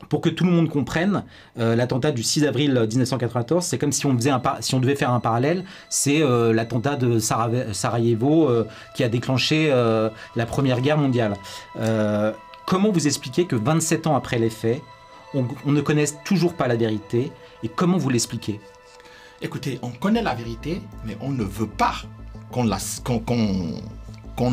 pour que tout le monde comprenne, l'attentat du 6 avril 1994, c'est comme si on, si on devait faire un parallèle, c'est l'attentat de Sarajevo qui a déclenché la Première Guerre mondiale. Comment vous expliquez que 27 ans après les faits, on ne connaisse toujours pas la vérité, et comment vous l'expliquez? Écoutez, on connaît la vérité, mais on ne veut pas qu'on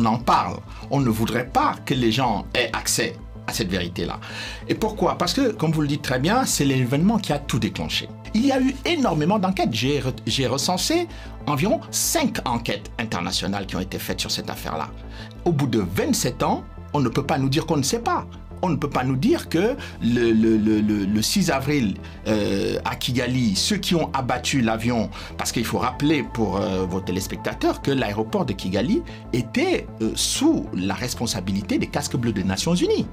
en parle. On ne voudrait pas que les gens aient accès à cette vérité-là. Et pourquoi? Parce que, comme vous le dites très bien, c'est l'événement qui a tout déclenché. Il y a eu énormément d'enquêtes. J'ai recensé environ 5 enquêtes internationales qui ont été faites sur cette affaire-là. Au bout de 27 ans, on ne peut pas nous dire qu'on ne sait pas. On ne peut pas nous dire que le 6 avril à Kigali, ceux qui ont abattu l'avion, parce qu'il faut rappeler pour vos téléspectateurs que l'aéroport de Kigali était sous la responsabilité des casques bleus des Nations Unies.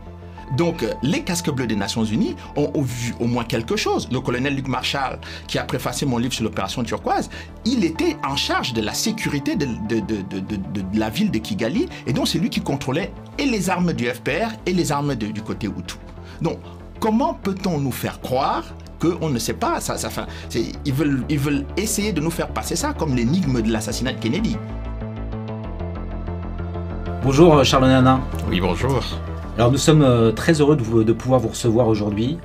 Donc, les casques bleus des Nations Unies ont vu au moins quelque chose. Le colonel Luc Marshall, qui a préfacé mon livre sur l'opération Turquoise, il était en charge de la sécurité de la ville de Kigali, et donc c'est lui qui contrôlait et les armes du FPR et les armes du côté Hutu. Donc, comment peut-on nous faire croire qu'on ne sait pas ils veulent essayer de nous faire passer ça comme l'énigme de l'assassinat de Kennedy. Bonjour Charles Nana. Oui, bonjour. Alors nous sommes très heureux de pouvoir vous recevoir aujourd'hui,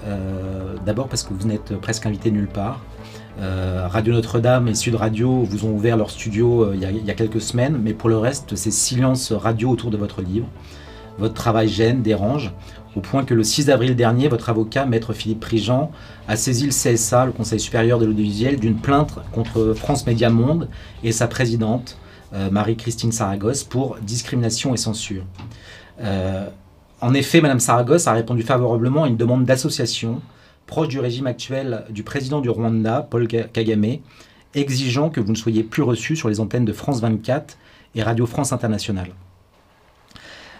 d'abord parce que vous n'êtes presque invité nulle part. Radio Notre-Dame et Sud Radio vous ont ouvert leur studio il y a quelques semaines, mais pour le reste c'est silence radio autour de votre livre. Votre travail gêne, dérange, au point que le 6 avril dernier, votre avocat, maître Philippe Prigent, a saisi le CSA, le Conseil supérieur de l'audiovisuel, d'une plainte contre France Média Monde et sa présidente, Marie-Christine Saragosse, pour discrimination et censure. En effet, Mme Saragosse a répondu favorablement à une demande d'association proche du régime actuel du président du Rwanda, Paul Kagame, exigeant que vous ne soyez plus reçu sur les antennes de France 24 et Radio France Internationale.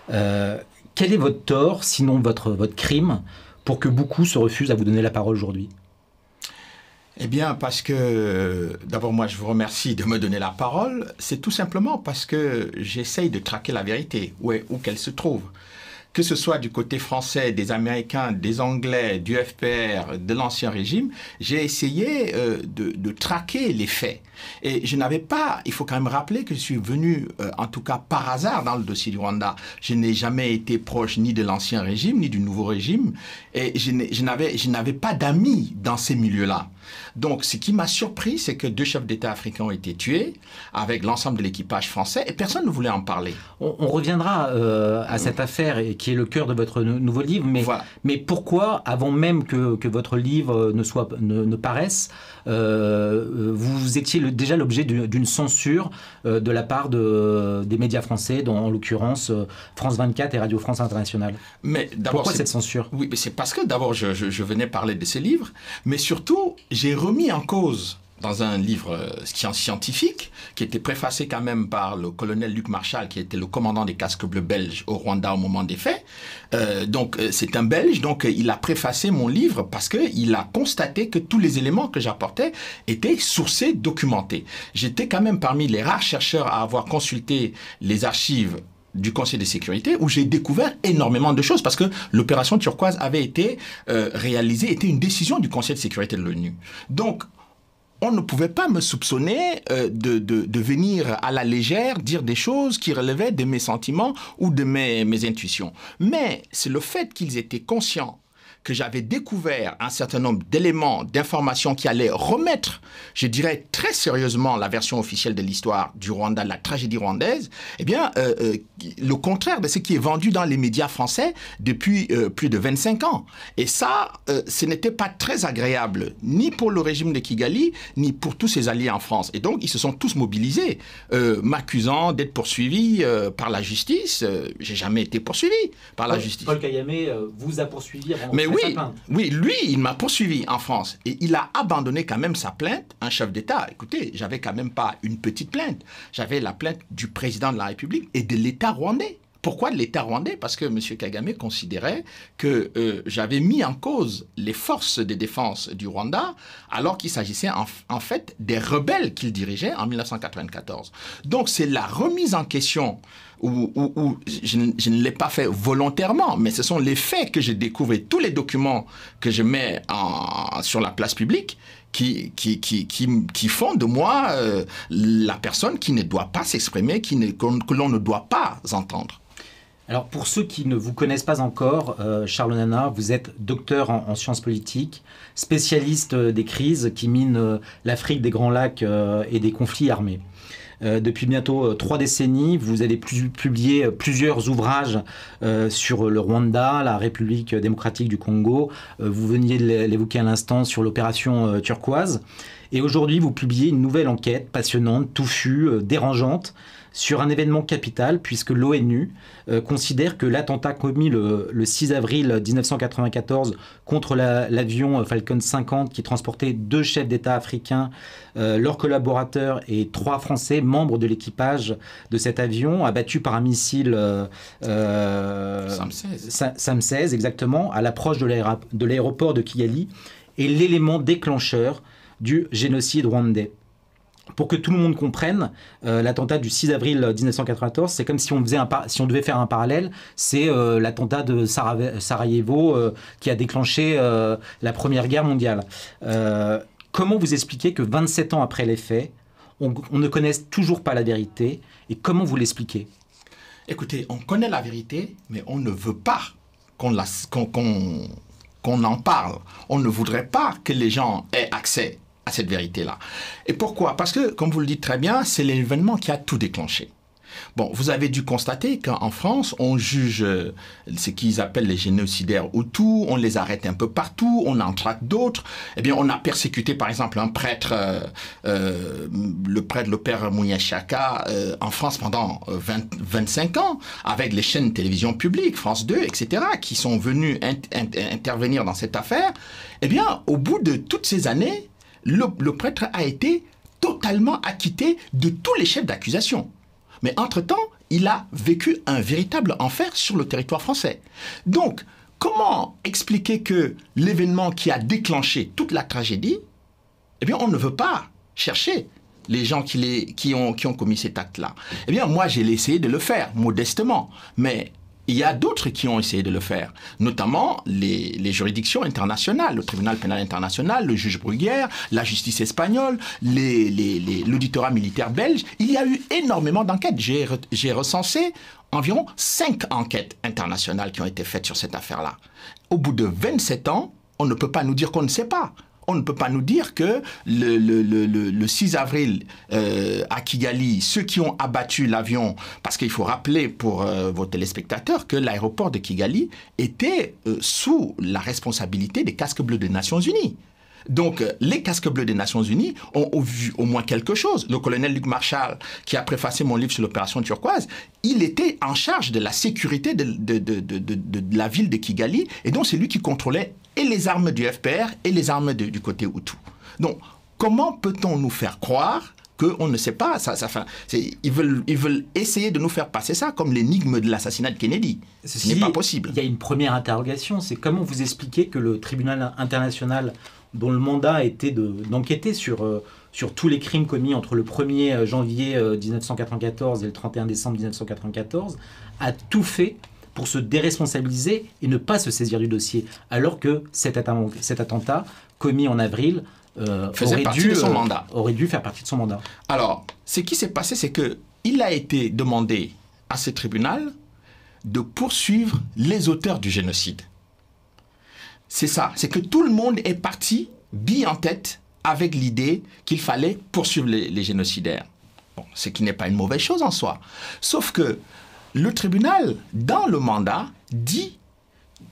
Quel est votre tort, sinon votre crime, pour que beaucoup se refusent à vous donner la parole aujourd'hui? Eh bien, parce que, d'abord, moi, je vous remercie de me donner la parole. C'est tout simplement parce que j'essaye de traquer la vérité, où qu'elle se trouve. Que ce soit du côté français, des Américains, des Anglais, du FPR, de l'ancien régime, j'ai essayé de traquer les faits. Et je n'avais pas, il faut quand même rappeler que je suis venu, en tout cas par hasard, dans le dossier du Rwanda. Je n'ai jamais été proche ni de l'ancien régime, ni du nouveau régime. Et je n'avais pas d'amis dans ces milieux-là. Donc, ce qui m'a surpris, c'est que 2 chefs d'État africains ont été tués avec l'ensemble de l'équipage français et personne ne voulait en parler. On reviendra à cette affaire qui est le cœur de votre nouveau livre, mais, voilà. Mais pourquoi, avant même que votre livre ne paraisse, vous étiez déjà l'objet d'une censure de la part des médias français, dont en l'occurrence France 24 et Radio France Internationale? Mais pourquoi cette censure? Oui, mais c'est parce que d'abord je venais parler de ces livres, mais surtout j'ai remis en cause dans un livre scientifique qui était préfacé quand même par le colonel Luc Marshall, qui était le commandant des casques bleus belges au Rwanda au moment des faits. Donc c'est un Belge, donc il a préfacé mon livre parce qu'il a constaté que tous les éléments que j'apportais étaient sourcés, documentés. J'étais quand même parmi les rares chercheurs à avoir consulté les archives du Conseil de sécurité, où j'ai découvert énormément de choses, parce que l'opération Turquoise avait été réalisée, était une décision du Conseil de sécurité de l'ONU. Donc, on ne pouvait pas me soupçonner de venir à la légère dire des choses qui relevaient de mes sentiments ou de mes intuitions. Mais c'est le fait qu'ils étaient conscients que j'avais découvert un certain nombre d'éléments, d'informations qui allaient remettre, je dirais très sérieusement, la version officielle de l'histoire du Rwanda, de la tragédie rwandaise, eh bien, le contraire de ce qui est vendu dans les médias français depuis plus de 25 ans. Et ça, ce n'était pas très agréable, ni pour le régime de Kigali, ni pour tous ses alliés en France. Et donc, ils se sont tous mobilisés, m'accusant d'être poursuivi par la justice. J'ai jamais été poursuivi par la justice. Paul Kagame vous a poursuivi avant... Mais oui, lui, il m'a poursuivi en France et il a abandonné quand même sa plainte, un chef d'État. Écoutez, j'avais quand même pas une petite plainte, j'avais la plainte du président de la République et de l'État rwandais Pourquoi l'État rwandais? Parce que M. Kagame considérait que j'avais mis en cause les forces de défense du Rwanda, alors qu'il s'agissait en fait des rebelles qu'il dirigeait en 1994. Donc c'est la remise en question où je ne l'ai pas fait volontairement, mais ce sont les faits que j'ai découverts, tous les documents que je mets sur la place publique qui font de moi la personne qui ne doit pas s'exprimer, que l'on ne doit pas entendre. Alors pour ceux qui ne vous connaissent pas encore, Charles Onana, vous êtes docteur en sciences politiques, spécialiste des crises qui minent l'Afrique des Grands Lacs et des conflits armés. Depuis bientôt 3 décennies, vous avez publié plusieurs ouvrages sur le Rwanda, la République démocratique du Congo. Vous veniez de l'évoquer à l'instant sur l'opération Turquoise. Et aujourd'hui, vous publiez une nouvelle enquête passionnante, touffue, dérangeante, sur un événement capital, puisque l'ONU considère que l'attentat commis le 6 avril 1994 contre l'avion Falcon 50 qui transportait 2 chefs d'État africains, leurs collaborateurs et 3 Français, membres de l'équipage de cet avion, abattus par un missile SAM 16, exactement, à l'approche de l'aéroport de Kigali, est l'élément déclencheur du génocide rwandais. Pour que tout le monde comprenne, l'attentat du 6 avril 1994, c'est comme si on devait faire un parallèle, c'est l'attentat de Sarajevo qui a déclenché la Première Guerre mondiale. Comment vous expliquez que 27 ans après les faits, on ne connaisse toujours pas la vérité, et comment vous l'expliquez? Écoutez, on connaît la vérité, mais on ne veut pas qu'on en parle. On ne voudrait pas que les gens aient accès à cette vérité-là. Et pourquoi? Parce que, comme vous le dites très bien, c'est l'événement qui a tout déclenché. Bon, vous avez dû constater qu'en France, on juge ce qu'ils appellent les génocidaires Hutus, on les arrête un peu partout, on en traque d'autres. Eh bien, on a persécuté, par exemple, un prêtre, le père Mouniachaka, en France pendant 25 ans, avec les chaînes de télévision publiques, France 2, etc., qui sont venus intervenir dans cette affaire. Eh bien, au bout de toutes ces années, le prêtre a été totalement acquitté de tous les chefs d'accusation. Mais entre-temps, il a vécu un véritable enfer sur le territoire français. Donc, comment expliquer que l'événement qui a déclenché toute la tragédie, eh bien, on ne veut pas chercher les gens qui ont commis cet acte-là? Eh bien, moi, j'ai essayé de le faire, modestement. Mais il y a d'autres qui ont essayé de le faire, notamment les juridictions internationales, le tribunal pénal international, le juge Bruguière, la justice espagnole, l'auditorat militaire belge. Il y a eu énormément d'enquêtes. J'ai recensé environ 5 enquêtes internationales qui ont été faites sur cette affaire-là. Au bout de 27 ans, on ne peut pas nous dire qu'on ne sait pas. On ne peut pas nous dire que le 6 avril à Kigali, ceux qui ont abattu l'avion, parce qu'il faut rappeler pour vos téléspectateurs que l'aéroport de Kigali était sous la responsabilité des casques bleus des Nations Unies. Donc, les casques bleus des Nations Unies ont vu au moins quelque chose. Le colonel Luc Marshall, qui a préfacé mon livre sur l'opération Turquoise, il était en charge de la sécurité de la ville de Kigali, et donc c'est lui qui contrôlait et les armes du FPR et les armes du côté Hutu. Donc, comment peut-on nous faire croire qu'on ne sait pas ils veulent essayer de nous faire passer ça comme l'énigme de l'assassinat de Kennedy. Ce n'est pas possible. Il y a une première interrogation, c'est comment vous expliquez que le tribunal international, dont le mandat était d'enquêter sur tous les crimes commis entre le 1er janvier 1994 et le 31 décembre 1994, a tout fait pour se déresponsabiliser et ne pas se saisir du dossier, alors que cet attentat commis en avril aurait dû faire partie de son mandat. Alors, ce qui s'est passé, c'est qu'il a été demandé à ce tribunal de poursuivre les auteurs du génocide. C'est ça, c'est que tout le monde est parti, bille en tête, avec l'idée qu'il fallait poursuivre les génocidaires. Bon, ce qui n'est pas une mauvaise chose en soi. Sauf que le tribunal, dans le mandat, dit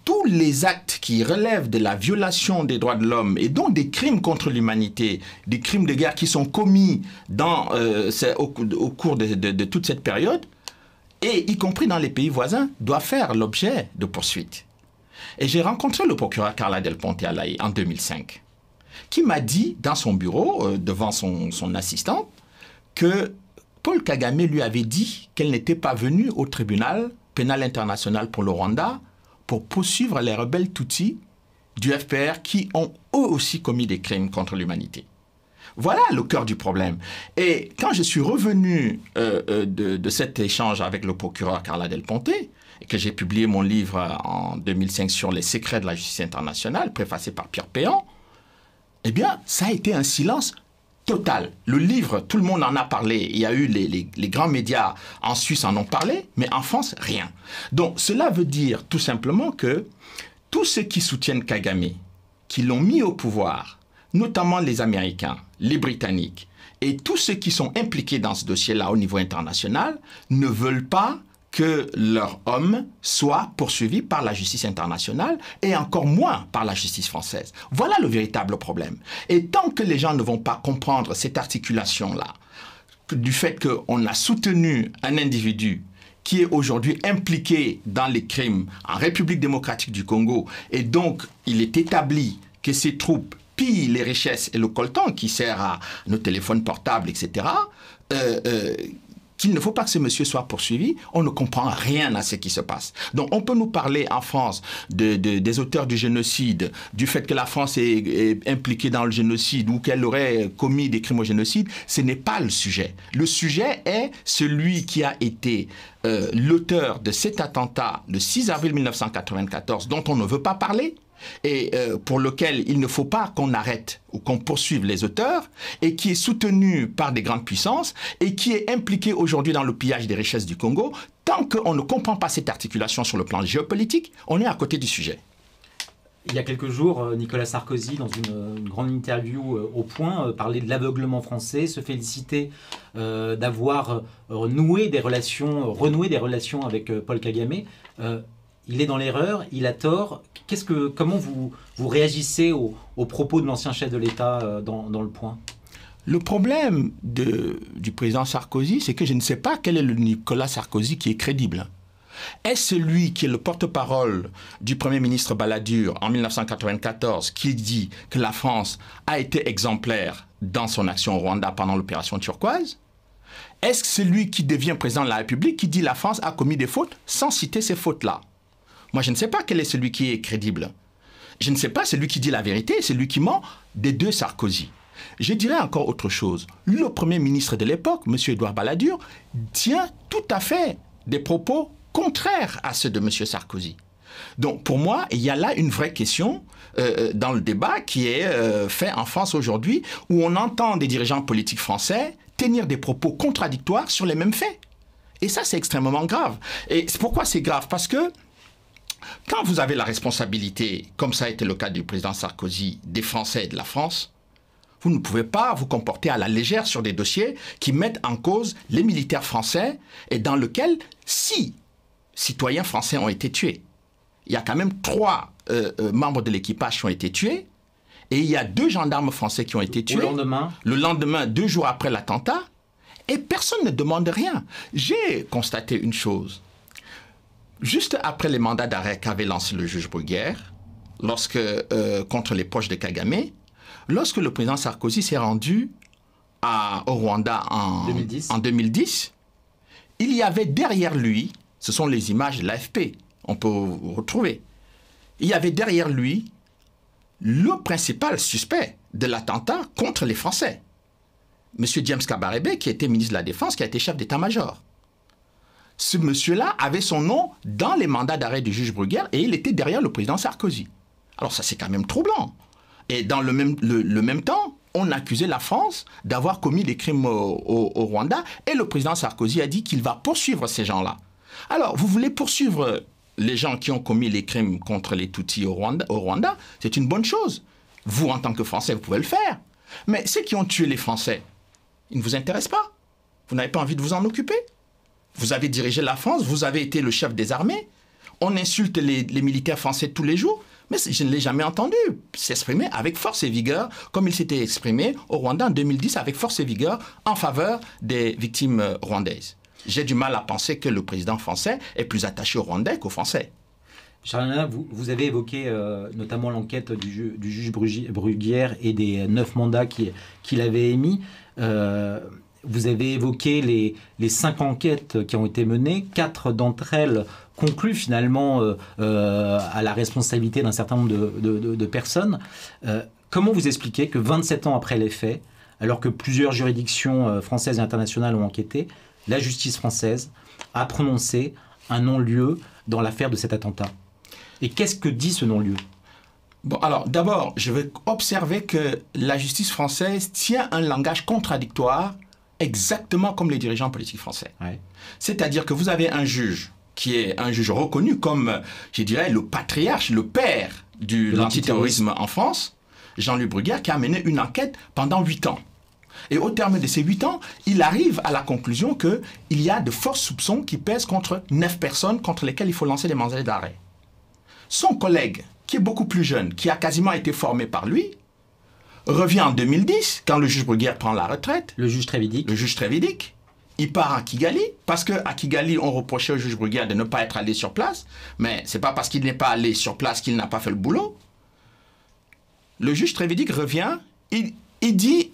tous les actes qui relèvent de la violation des droits de l'homme et donc des crimes contre l'humanité, des crimes de guerre qui sont commis au cours de toute cette période, et y compris dans les pays voisins, doivent faire l'objet de poursuites. Et j'ai rencontré le procureur Carla Del Ponte à La Haye en 2005, qui m'a dit dans son bureau, devant son assistante, que Paul Kagame lui avait dit qu'elle n'était pas venue au tribunal pénal international pour le Rwanda pour poursuivre les rebelles Tutsis du FPR qui ont eux aussi commis des crimes contre l'humanité. Voilà le cœur du problème. Et quand je suis revenu de cet échange avec le procureur Carla Del Ponte, et que j'ai publié mon livre en 2005 sur les secrets de la justice internationale, préfacé par Pierre Péan, eh bien, ça a été un silence total. Le livre, tout le monde en a parlé. Il y a eu les grands médias en Suisse en ont parlé, mais en France, rien. Donc, cela veut dire tout simplement que tous ceux qui soutiennent Kagame, qui l'ont mis au pouvoir, notamment les Américains, les Britanniques, et tous ceux qui sont impliqués dans ce dossier-là au niveau international, ne veulent pas que leurs hommes soient poursuivis par la justice internationale et encore moins par la justice française. Voilà le véritable problème. Et tant que les gens ne vont pas comprendre cette articulation-là, du fait qu'on a soutenu un individu qui est aujourd'hui impliqué dans les crimes en République démocratique du Congo, et donc il est établi que ces troupes pillent les richesses et le coltan qui sert à nos téléphones portables, etc., qu'il ne faut pas que ce monsieur soit poursuivi, on ne comprend rien à ce qui se passe. Donc on peut nous parler en France des auteurs du génocide, du fait que la France est impliquée dans le génocide ou qu'elle aurait commis des crimes au génocide. Ce n'est pas le sujet. Le sujet est celui qui a été l'auteur de cet attentat le 6 avril 1994 dont on ne veut pas parler, et pour lequel il ne faut pas qu'on arrête ou qu'on poursuive les auteurs, et qui est soutenu par des grandes puissances, et qui est impliqué aujourd'hui dans le pillage des richesses du Congo. Tant qu'on ne comprend pas cette articulation sur le plan géopolitique, on est à côté du sujet. Il y a quelques jours, Nicolas Sarkozy, dans une grande interview au Point, parlait de l'aveuglement français, se félicitait d'avoir renoué des relations avec Paul Kagame. Il est dans l'erreur, il a tort. Comment vous réagissez aux propos de l'ancien chef de l'État dans le Point? Le problème du président Sarkozy, c'est que je ne sais pas quel est le Nicolas Sarkozy qui est crédible. Est-ce celui qui est le porte-parole du Premier ministre Balladur en 1994 qui dit que la France a été exemplaire dans son action au Rwanda pendant l'opération turquoise? Est-ce celui qui devient président de la République qui dit que la France a commis des fautes sans citer ces fautes-là? Moi, je ne sais pas quel est celui qui est crédible. Je ne sais pas celui qui dit la vérité, celui qui ment des deux Sarkozy. Je dirais encore autre chose. Le Premier ministre de l'époque, M. Édouard Balladur, tient tout à fait des propos contraires à ceux de M. Sarkozy. Donc, pour moi, il y a là une vraie question dans le débat qui est fait en France aujourd'hui, où on entend des dirigeants politiques français tenir des propos contradictoires sur les mêmes faits. Et ça, c'est extrêmement grave. Et pourquoi c'est grave? Parce que quand vous avez la responsabilité, comme ça a été le cas du président Sarkozy, des Français et de la France, vous ne pouvez pas vous comporter à la légère sur des dossiers qui mettent en cause les militaires français et dans lequel 6 citoyens français ont été tués. Il y a quand même 3 membres de l'équipage qui ont été tués et il y a 2 gendarmes français qui ont été tués. Le lendemain, 2 jours après l'attentat, et personne ne demande rien. J'ai constaté une chose. Juste après les mandats d'arrêt qu'avait lancé le juge Bruguière, contre les proches de Kagame, lorsque le président Sarkozy s'est rendu au Rwanda en 2010, il y avait derrière lui, ce sont les images de l'AFP, on peut retrouver, il y avait derrière lui le principal suspect de l'attentat contre les Français, M. James Kabarebe, qui était ministre de la Défense, qui a été chef d'état-major. Ce monsieur-là avait son nom dans les mandats d'arrêt du juge Bruguière et il était derrière le président Sarkozy. Alors ça, c'est quand même troublant. Et dans le même temps, on accusait la France d'avoir commis des crimes au Rwanda et le président Sarkozy a dit qu'il va poursuivre ces gens-là. Alors, vous voulez poursuivre les gens qui ont commis les crimes contre les Tutsis au Rwanda, c'est une bonne chose. Vous, en tant que Français, vous pouvez le faire. Mais ceux qui ont tué les Français, ils ne vous intéressent pas. Vous n'avez pas envie de vous en occuper. Vous avez dirigé la France, vous avez été le chef des armées. On insulte les militaires français tous les jours, mais je ne l'ai jamais entendu s'exprimer avec force et vigueur, comme il s'était exprimé au Rwanda en 2010, avec force et vigueur, en faveur des victimes rwandaises. J'ai du mal à penser que le président français est plus attaché aux Rwandais qu'aux Français. Charles, vous avez évoqué notamment l'enquête du juge Bruguière et des 9 mandats qu'il avait émis. Vous avez évoqué les 5 enquêtes qui ont été menées. 4 d'entre elles concluent finalement à la responsabilité d'un certain nombre de personnes. Comment vous expliquez que 27 ans après les faits, alors que plusieurs juridictions françaises et internationales ont enquêté, la justice française a prononcé un non-lieu dans l'affaire de cet attentat? Et qu'est-ce que dit ce non-lieu? Bon, alors, d'abord, je vais observer que la justice française tient un langage contradictoire, exactement comme les dirigeants politiques français. Ouais. C'est-à-dire que vous avez un juge qui est un juge reconnu comme, je dirais, le patriarche, le père de l'antiterrorisme en France, Jean-Luc Bruguière, qui a mené une enquête pendant 8 ans. Et au terme de ces 8 ans, il arrive à la conclusion qu'il y a de forts soupçons qui pèsent contre 9 personnes contre lesquelles il faut lancer des mandats d'arrêt. Son collègue, qui est beaucoup plus jeune, qui a quasiment été formé par lui, revient en 2010, quand le juge Bruguière prend la retraite. Le juge Trévidic. Le juge Trévidic. Il part à Kigali, parce qu'à Kigali, on reprochait au juge Bruguière de ne pas être allé sur place. Mais ce n'est pas parce qu'il n'est pas allé sur place qu'il n'a pas fait le boulot. Le juge Trévidic revient, il dit,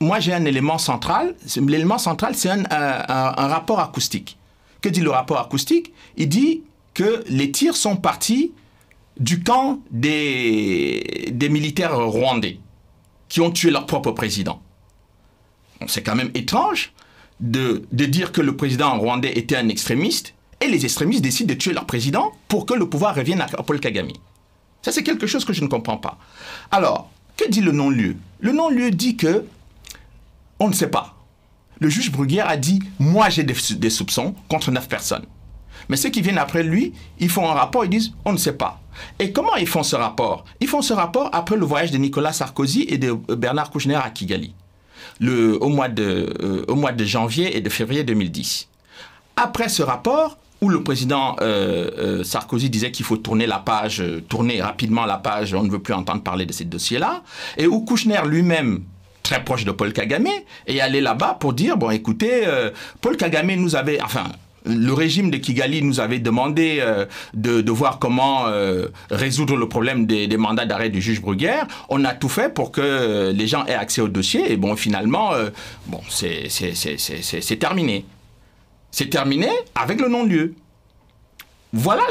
moi j'ai un élément central. L'élément central, c'est un rapport acoustique. Que dit le rapport acoustique? Il dit que les tirs sont partis du camp des militaires rwandais qui ont tué leur propre président. Bon, c'est quand même étrange de dire que le président rwandais était un extrémiste et les extrémistes décident de tuer leur président pour que le pouvoir revienne à Paul Kagame. Ça, c'est quelque chose que je ne comprends pas. Alors, que dit le non-lieu? Le non-lieu dit que on ne sait pas. Le juge Bruguière a dit « Moi, j'ai des soupçons contre 9 personnes ». Mais ceux qui viennent après lui, ils font un rapport, ils disent « On ne sait pas ». Et comment ils font ce rapport? Ils font ce rapport après le voyage de Nicolas Sarkozy et de Bernard Kouchner à Kigali, au mois de janvier et de février 2010. Après ce rapport, où le président Sarkozy disait qu'il faut tourner rapidement la page, on ne veut plus entendre parler de ces dossiers-là, et où Kouchner lui-même, très proche de Paul Kagame, est allé là-bas pour dire, bon écoutez, Paul Kagame nous avait, enfin, le régime de Kigali nous avait demandé de voir comment résoudre le problème des mandats d'arrêt du juge Bruguière. On a tout fait pour que les gens aient accès au dossier, et bon, finalement, c'est terminé. C'est terminé avec le non-lieu. Voilà,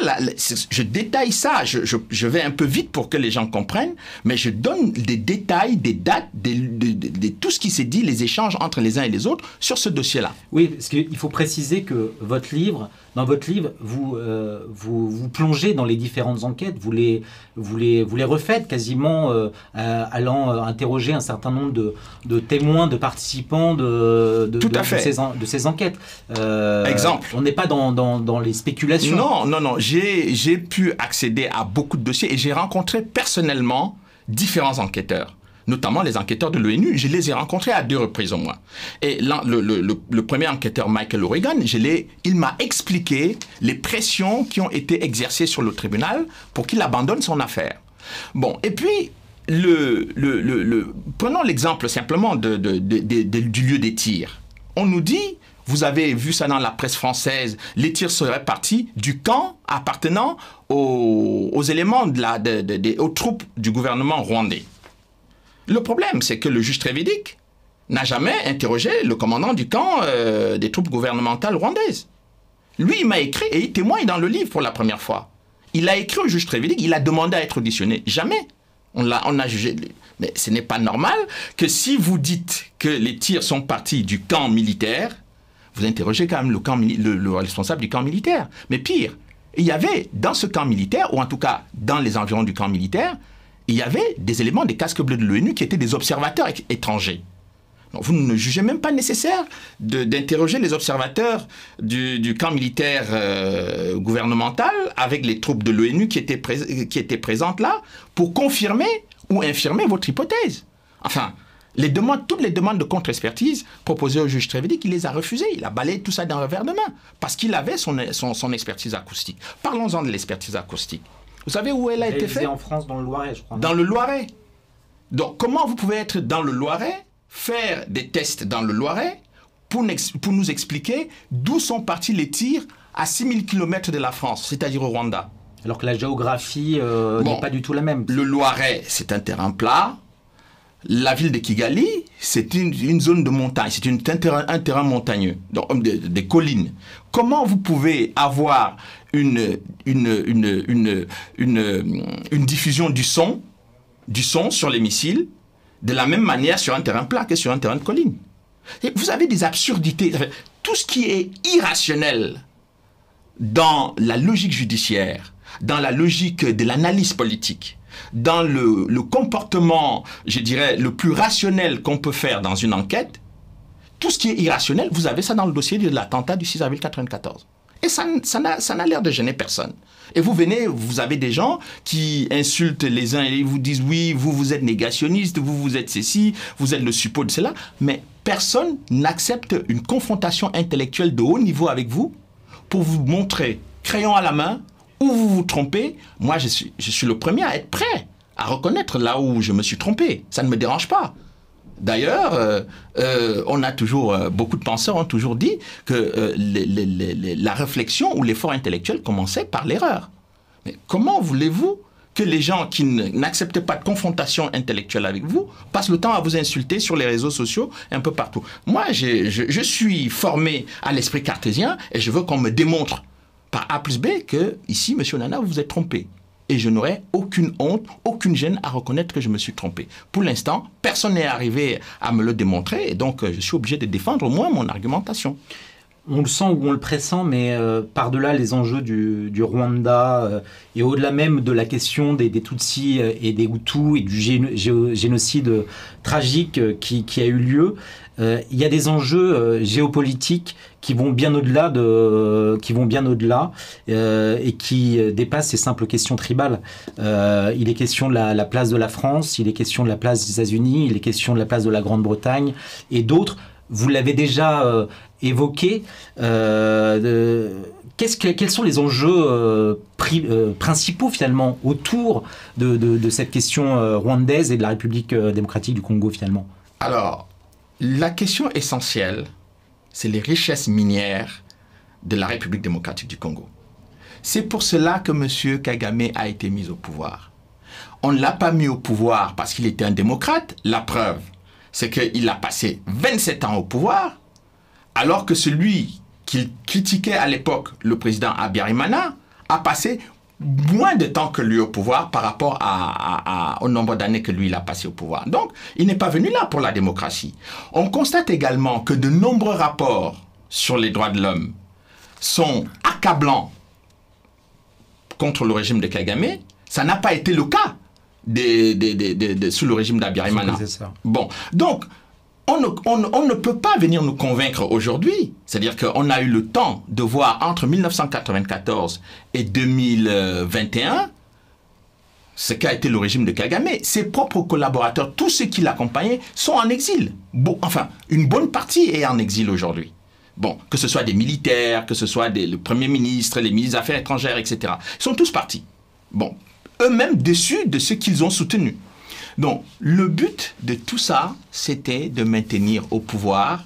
je détaille ça, je vais un peu vite pour que les gens comprennent, mais je donne des détails, des dates, de tout ce qui s'est dit, les échanges entre les uns et les autres sur ce dossier-là. Oui, parce qu'il faut préciser que dans votre livre, vous plongez dans les différentes enquêtes, vous les refaites quasiment allant interroger un certain nombre de témoins, de participants de ces enquêtes. Exemple. On n'est pas dans les spéculations. Non, j'ai pu accéder à beaucoup de dossiers et j'ai rencontré personnellement différents enquêteurs, notamment les enquêteurs de l'ONU. Je les ai rencontrés à 2 reprises au moins. Et le premier enquêteur, Michael O'Regan, il m'a expliqué les pressions qui ont été exercées sur le tribunal pour qu'il abandonne son affaire. Bon, et puis, prenons l'exemple simplement du lieu des tirs. On nous dit... Vous avez vu ça dans la presse française, les tirs seraient partis du camp appartenant aux éléments aux troupes du gouvernement rwandais. Le problème, c'est que le juge Trévidic n'a jamais interrogé le commandant du camp des troupes gouvernementales rwandaises. Lui, il m'a écrit et il témoigne dans le livre pour la première fois. Il a écrit au juge Trévidic, il a demandé à être auditionné. Jamais. On a jugé. Mais ce n'est pas normal que si vous dites que les tirs sont partis du camp militaire, vous interrogez quand même le responsable du camp militaire. Mais pire, il y avait dans ce camp militaire, ou en tout cas dans les environs du camp militaire, il y avait des éléments des casques bleus de l'ONU qui étaient des observateurs étrangers. Donc vous ne jugez même pas nécessaire d'interroger les observateurs du camp militaire gouvernemental avec les troupes de l'ONU qui étaient présentes là pour confirmer ou infirmer votre hypothèse. Enfin... toutes les demandes de contre-expertise proposées au juge Trévidic, il les a refusées. Il a balayé tout ça d'un revers de main parce qu'il avait son expertise acoustique. Parlons-en de l'expertise acoustique. Vous savez où elle a été faite? En France, dans le Loiret, je crois. Dans le Loiret. Donc, comment vous pouvez être dans le Loiret, faire des tests dans le Loiret pour nous expliquer d'où sont partis les tirs à 6000 km de la France, c'est-à-dire au Rwanda? Alors que la géographie n'est pas du tout la même. Le Loiret, c'est un terrain plat. la ville de Kigali, c'est une zone de montagne, c'est un terrain montagneux, donc des collines. Comment vous pouvez avoir une diffusion du son sur les missiles de la même manière sur un terrain plat que sur un terrain de colline? Et vous avez des absurdités. Tout ce qui est irrationnel dans la logique judiciaire, dans la logique de l'analyse politique, dans le comportement, je dirais, le plus rationnel qu'on peut faire dans une enquête, tout ce qui est irrationnel, vous avez ça dans le dossier de l'attentat du 6 avril 1994. Et ça n'a l'air de gêner personne. Et vous avez des gens qui insultent les uns et ils vous disent « oui, vous êtes négationniste, vous êtes ceci, vous êtes le suppôt de cela ». Mais personne n'accepte une confrontation intellectuelle de haut niveau avec vous pour vous montrer, crayon à la main, où vous vous trompez. Moi, je suis le premier à être prêt à reconnaître là où je me suis trompé. Ça ne me dérange pas. D'ailleurs, beaucoup de penseurs ont toujours dit que la réflexion ou l'effort intellectuel commençait par l'erreur. Mais comment voulez-vous que les gens qui n'acceptent pas de confrontation intellectuelle avec vous passent le temps à vous insulter sur les réseaux sociaux et un peu partout? Moi, je suis formé à l'esprit cartésien et je veux qu'on me démontre par A plus B que, ici, monsieur Nana, vous vous êtes trompé. Et je n'aurai aucune honte, aucune gêne à reconnaître que je me suis trompé. Pour l'instant, personne n'est arrivé à me le démontrer, et donc je suis obligé de défendre au moins mon argumentation. On le sent ou on le pressent, mais par-delà les enjeux du Rwanda et au-delà même de la question des Tutsis et des Hutus et du génocide tragique qui a eu lieu, il y a des enjeux géopolitiques qui vont bien au-delà et qui dépassent ces simples questions tribales. Il est question de la place de la France, il est question de la place des États-Unis, il est question de la place de la Grande-Bretagne et d'autres. Vous l'avez déjà évoqué. Quels sont les enjeux principaux finalement autour de cette question rwandaise et de la République démocratique du Congo finalement? Alors, la question essentielle, c'est les richesses minières de la République démocratique du Congo. C'est pour cela que M. Kagame a été mis au pouvoir. On ne l'a pas mis au pouvoir parce qu'il était un démocrate. La preuve, c'est qu'il a passé 27 ans au pouvoir, alors que celui qu'il critiquait à l'époque, le président Habyarimana, a passé moins de temps que lui au pouvoir par rapport au nombre d'années que lui il a passé au pouvoir. Donc, il n'est pas venu là pour la démocratie. On constate également que de nombreux rapports sur les droits de l'homme sont accablants contre le régime de Kagame. Ça n'a pas été le cas sous le régime d'Habyarimana. Bon, donc, on ne peut pas venir nous convaincre aujourd'hui. C'est-à-dire qu'on a eu le temps de voir entre 1994 et 2021 ce qu'a été le régime de Kagame. Ses propres collaborateurs, tous ceux qui l'accompagnaient, sont en exil. Bon, enfin, une bonne partie est en exil aujourd'hui. Bon, que ce soit des militaires, que ce soit le Premier ministre, les ministres des Affaires étrangères, etc. Ils sont tous partis. Bon, eux-mêmes déçus de ce qu'ils ont soutenu. Donc, le but de tout ça, c'était de maintenir au pouvoir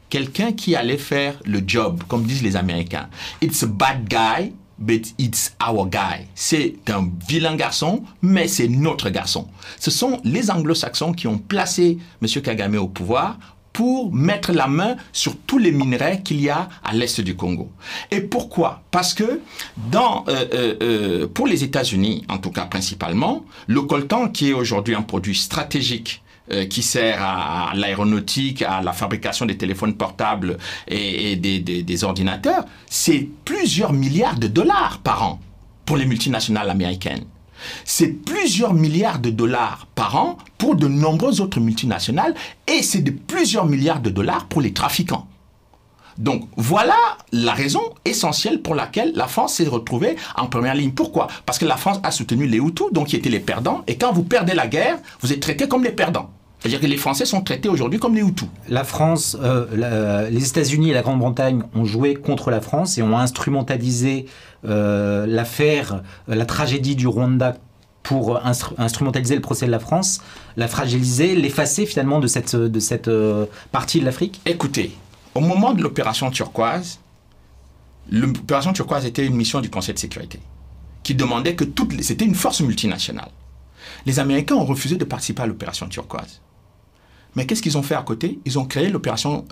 quelqu'un qui allait faire le job, comme disent les Américains. It's a bad guy, but it's our guy. C'est un vilain garçon, mais c'est notre garçon. Ce sont les anglo-saxons qui ont placé M. Kagame au pouvoir pour mettre la main sur tous les minerais qu'il y a à l'est du Congo. Et pourquoi? Parce que pour les États-Unis, en tout cas principalement, le coltan, qui est aujourd'hui un produit stratégique qui sert à l'aéronautique, à la fabrication des téléphones portables et des ordinateurs, c'est plusieurs milliards de dollars par an pour les multinationales américaines. C'est plusieurs milliards de dollars par an pour de nombreuses autres multinationales et c'est de plusieurs milliards de dollars pour les trafiquants. Donc voilà la raison essentielle pour laquelle la France s'est retrouvée en première ligne. Pourquoi? Parce que la France a soutenu les Hutus, donc qui étaient les perdants, et quand vous perdez la guerre, vous êtes traités comme les perdants. C'est-à-dire que les Français sont traités aujourd'hui comme les Hutus. La France, les États-Unis et la Grande-Bretagne ont joué contre la France et ont instrumentalisé l'affaire, la tragédie du Rwanda pour instrumentaliser le procès de la France, la fragiliser, l'effacer finalement de cette partie de l'Afrique. Écoutez, au moment de l'opération Turquoise était une mission du Conseil de sécurité qui demandait que c'était une force multinationale. Les Américains ont refusé de participer à l'opération Turquoise. Mais qu'est-ce qu'ils ont fait à côté? Ils ont créé l'opération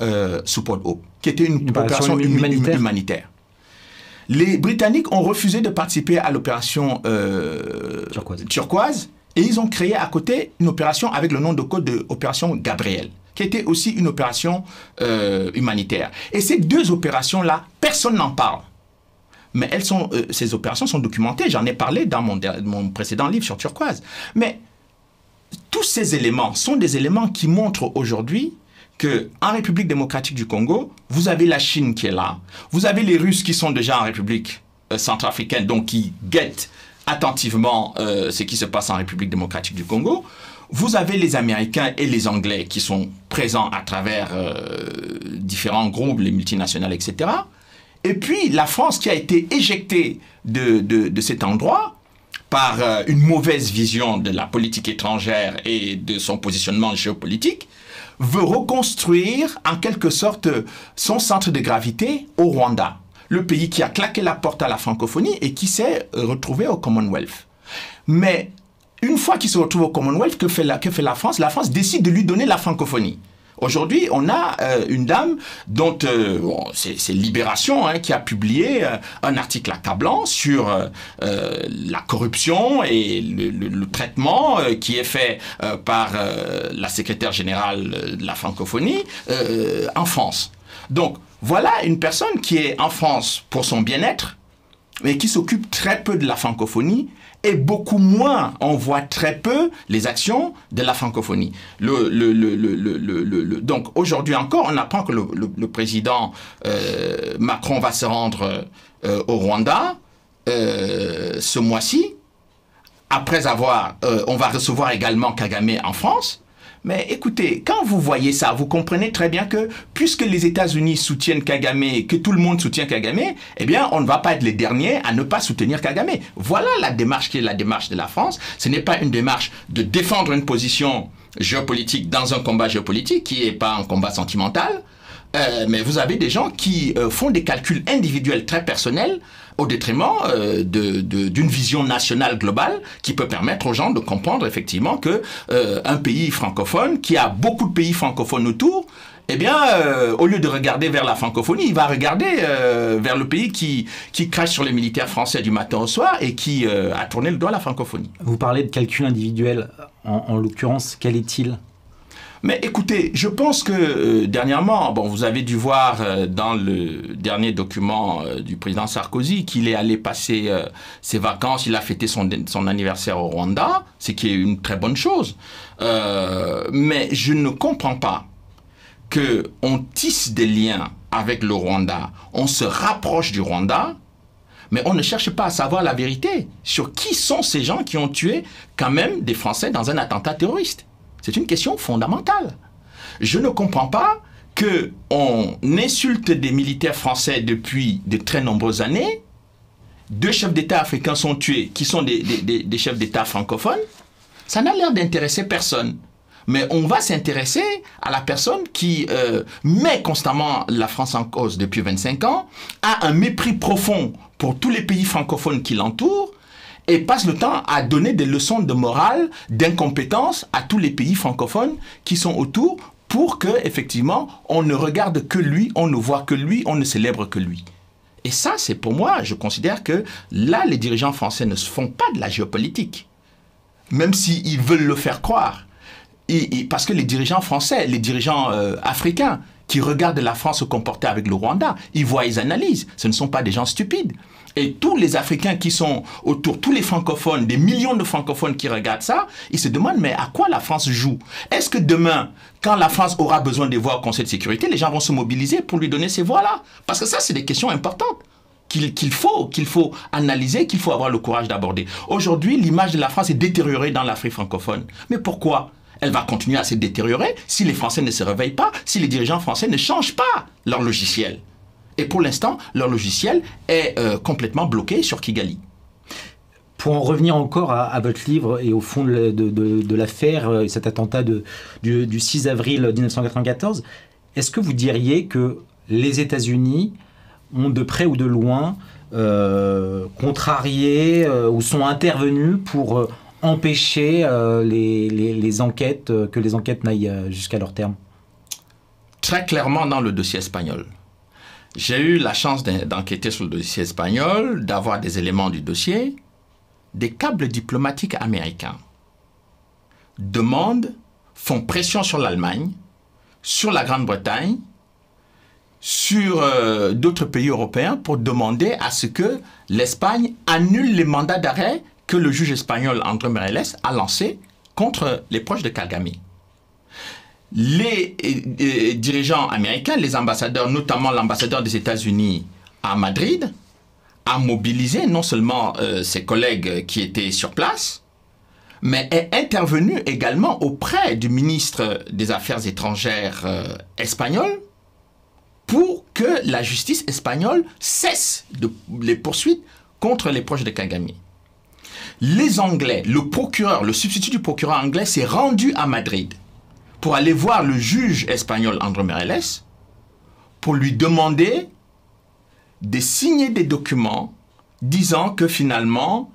Support Hope, qui était une opération humanitaire. Les Britanniques ont refusé de participer à l'opération Turquoise, et ils ont créé à côté une opération avec le nom de code de opération Gabriel, qui était aussi une opération humanitaire. Et ces deux opérations-là, personne n'en parle. Mais ces opérations sont documentées. J'en ai parlé dans mon précédent livre sur Turquoise. Mais tous ces éléments sont des éléments qui montrent aujourd'hui qu'en République démocratique du Congo, vous avez la Chine qui est là. Vous avez les Russes qui sont déjà en République centrafricaine, donc qui guettent attentivement ce qui se passe en République démocratique du Congo. Vous avez les Américains et les Anglais qui sont présents à travers différents groupes, les multinationales, etc. Et puis la France qui a été éjectée de cet endroit par une mauvaise vision de la politique étrangère et de son positionnement géopolitique, veut reconstruire en quelque sorte son centre de gravité au Rwanda, le pays qui a claqué la porte à la francophonie et qui s'est retrouvé au Commonwealth. Mais une fois qu'il se retrouve au Commonwealth, que fait la France? La France décide de lui donner la francophonie. Aujourd'hui, on a une dame dont c'est Libération qui a publié un article accablant sur la corruption et le traitement qui est fait par la secrétaire générale de la francophonie en France. Donc, voilà une personne qui est en France pour son bien-être, mais qui s'occupe très peu de la francophonie et beaucoup moins, on voit très peu les actions de la francophonie. Donc aujourd'hui encore, on apprend que le président Macron va se rendre au Rwanda ce mois-ci. Après avoir, on va recevoir également Kagame en France. Mais écoutez, quand vous voyez ça, vous comprenez très bien que puisque les États-Unis soutiennent Kagame, que tout le monde soutient Kagame, eh bien, on ne va pas être les derniers à ne pas soutenir Kagame. Voilà la démarche qui est la démarche de la France. Ce n'est pas une démarche de défendre une position géopolitique dans un combat géopolitique qui n'est pas un combat sentimental. Mais vous avez des gens qui font des calculs individuels très personnels au détriment d'une vision nationale globale qui peut permettre aux gens de comprendre effectivement que un pays francophone qui a beaucoup de pays francophones autour, eh bien, au lieu de regarder vers la francophonie, il va regarder vers le pays qui crache sur les militaires français du matin au soir et qui a tourné le doigt à la francophonie. Vous parlez de calcul individuel. En l'occurrence, quel est-il ? Mais écoutez, je pense que dernièrement, bon, vous avez dû voir dans le dernier document du président Sarkozy qu'il est allé passer ses vacances, il a fêté son anniversaire au Rwanda, ce qui est une très bonne chose. Mais je ne comprends pas qu'on tisse des liens avec le Rwanda, on se rapproche du Rwanda, mais on ne cherche pas à savoir la vérité sur qui sont ces gens qui ont tué quand même des Français dans un attentat terroriste. C'est une question fondamentale. Je ne comprends pas qu'on insulte des militaires français depuis de très nombreuses années. 2 chefs d'État africains sont tués, qui sont des chefs d'État francophones. Ça n'a l'air d'intéresser personne. Mais on va s'intéresser à la personne qui met constamment la France en cause depuis 25 ans, a un mépris profond pour tous les pays francophones qui l'entourent, et passe le temps à donner des leçons de morale, d'incompétence à tous les pays francophones qui sont autour pour que, effectivement, on ne regarde que lui, on ne voit que lui, on ne célèbre que lui. Et ça, c'est pour moi, je considère que là, les dirigeants français ne se font pas de la géopolitique, même s'ils veulent le faire croire. Parce que les dirigeants français, les dirigeants africains qui regardent la France se comporter avec le Rwanda, ils voient, ils analysent. Ce ne sont pas des gens stupides. Et tous les Africains qui sont autour, tous les francophones, des millions de francophones qui regardent ça, ils se demandent mais à quoi la France joue? Est-ce que demain, quand la France aura besoin des voix au Conseil de sécurité, les gens vont se mobiliser pour lui donner ces voix-là? Parce que ça, c'est des questions importantes qu'il faut analyser, qu'il faut avoir le courage d'aborder. Aujourd'hui, l'image de la France est détériorée dans l'Afrique francophone. Mais pourquoi? Elle va continuer à se détériorer si les Français ne se réveillent pas, si les dirigeants français ne changent pas leur logiciel. Et pour l'instant, leur logiciel est complètement bloqué sur Kigali. Pour en revenir encore à votre livre et au fond de l'affaire, cet attentat du 6 avril 1994, est-ce que vous diriez que les États-Unis ont de près ou de loin contrarié ou sont intervenus pour empêcher les enquêtes, que les enquêtes n'aillent jusqu'à leur terme? Très clairement dans le dossier espagnol. J'ai eu la chance d'enquêter sur le dossier espagnol, d'avoir des éléments du dossier. Des câbles diplomatiques américains font pression sur l'Allemagne, sur la Grande-Bretagne, sur d'autres pays européens pour demander à ce que l'Espagne annule les mandats d'arrêt que le juge espagnol André Morales a lancés contre les proches de Kagame. Les dirigeants américains, les ambassadeurs, notamment l'ambassadeur des États-Unis à Madrid, a mobilisé non seulement ses collègues qui étaient sur place, mais est intervenu également auprès du ministre des Affaires étrangères espagnol pour que la justice espagnole cesse les poursuites contre les proches de Kagame. Les Anglais, le substitut du procureur anglais s'est rendu à Madrid pour aller voir le juge espagnol André Morales pour lui demander de signer des documents disant que finalement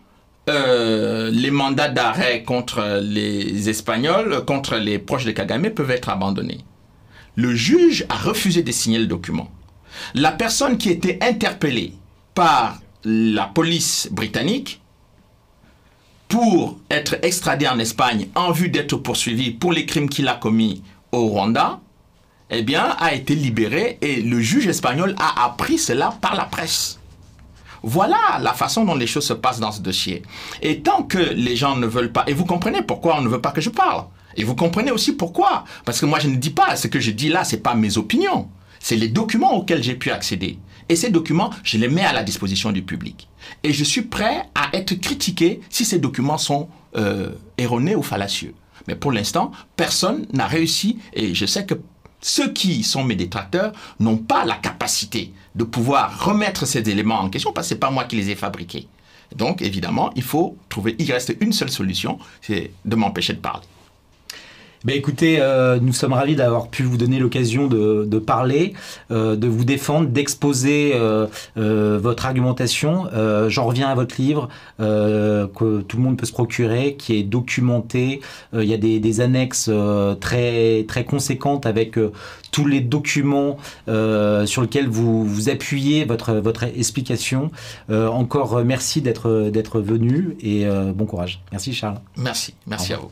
les mandats d'arrêt contre les Espagnols, contre les proches de Kagame peuvent être abandonnés. Le juge a refusé de signer le document. La personne qui était interpellée par la police britannique pour être extradé en Espagne en vue d'être poursuivi pour les crimes qu'il a commis au Rwanda, eh bien, a été libéré et le juge espagnol a appris cela par la presse. Voilà la façon dont les choses se passent dans ce dossier. Et tant que les gens ne veulent pas, et vous comprenez pourquoi on ne veut pas que je parle, et vous comprenez aussi pourquoi, parce que moi je ne dis pas, ce que je dis là, ce n'est pas mes opinions, c'est les documents auxquels j'ai pu accéder. Et ces documents, je les mets à la disposition du public. Et je suis prêt à être critiqué si ces documents sont erronés ou fallacieux. Mais pour l'instant, personne n'a réussi, et je sais que ceux qui sont mes détracteurs n'ont pas la capacité de pouvoir remettre ces éléments en question parce que ce n'est pas moi qui les ai fabriqués. Donc, évidemment, il reste une seule solution, c'est de m'empêcher de parler. Ben écoutez, nous sommes ravis d'avoir pu vous donner l'occasion de parler, de vous défendre, d'exposer votre argumentation. J'en reviens à votre livre que tout le monde peut se procurer, qui est documenté. Il y a des annexes très, très conséquentes avec tous les documents sur lesquels vous appuyez votre explication. Encore merci d'être venu et bon courage. Merci Charles. Merci à vous.